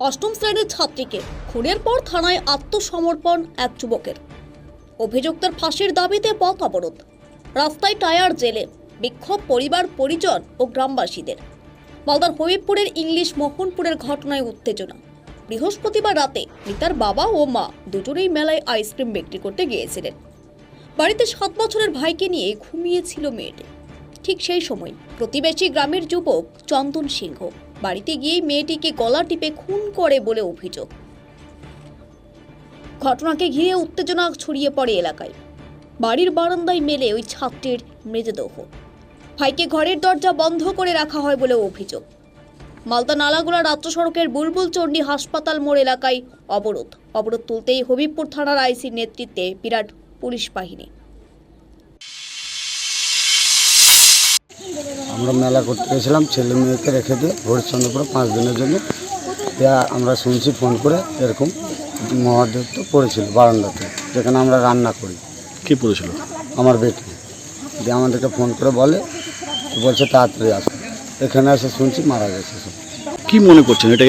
অষ্টম শ্রেণীর ছাত্রীকে খুনের পর থানায় আত্মসমর্পণ এক যুবকের। অভিযুক্তের ফাঁসির দাবিতে পথ অবরোধ, রাস্তায় টায়ার জেলে বিক্ষোভ পরিবার পরিজন ও গ্রামবাসীদের। মালদার হবিবপুরের ইংলিশ মোহনপুরের ঘটনায় উত্তেজনা। বৃহস্পতিবার রাতে মিতার বাবা ও মা দুজনেই মেলায় আইসক্রিম বিক্রি করতে গিয়েছিলেন। বাড়িতে 7 বছরের ভাইকে নিয়ে ঘুমিয়েছিল মেয়েটি। ঠিক সেই সময় প্রতিবেশী গ্রামের যুবক চন্দন সিংহ বাড়িতে গিয়ে মেয়েটিকে গলা টিপে খুন করে বলে অভিযোগ। ঘটনাকে ঘিরে উত্তেজনা ছড়িয়ে পড়ে এলাকায়। বাড়ির বারান্দায় মেলে ওই ছাত্রীর মৃতদেহ। ভাইকে ঘরের দরজা বন্ধ করে রাখা হয় বলে অভিযোগ। মালদা নালাগোলা রাজ্য সড়কের বুলবুল চণ্ডী হাসপাতাল মোড় এলাকায় অবরোধ তুলতেই হবিবপুর থানার আইসির নেতৃত্বে বিরাট পুলিশ বাহিনী। আমরা মেলা করতে গেছিলাম, ছেলে মেয়েকে রেখে দিয়ে হরিশ্চন্দ্রপুরে 5 দিনের জন্য। আমরা শুনছি ফোন করে এরকম মহাদেব তো পড়েছিল বারান্দাতে, যেখানে আমরা রান্না করি। কে পড়েছিল? আমার বেটি দিয়ে আমাদেরকে ফোন করে বলছে তাড়াতাড়ি আসো। এখানে এসে শুনছি মারা গেছে সব। কি মনে করছেন, এটা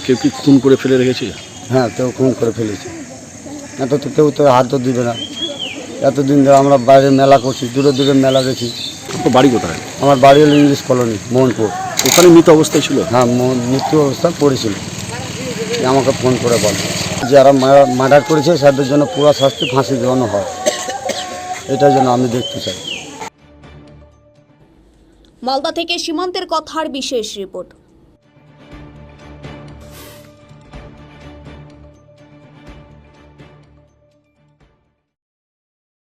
কেউ কি খুন করে ফেলে রেখেছে? হ্যাঁ, কেউ খুন করে ফেলেছে। এত তো কেউ তো হাত তো দিবে না। এতদিন ধরে আমরা বাইরে মেলা করছি, দূরে দূরে মেলা গেছি। আপনার বাড়ি কোথায়? আমার বাড়ি হলো ইংলিশ কলোনি মোহনপুর। ওখানে মৃত অবস্থায় ছিল? হ্যাঁ, মৃত্যু অবস্থা পড়েছিল। আমাকে ফোন করে বলে যারা মার্ডার করেছে তাদের জন্য পুরো শাস্তি ফাঁসি দেওয়ানো হয়, এটার জন্য আমি দেখতে চাই। মালদা থেকে সীমান্তের কথার বিশেষ রিপোর্ট।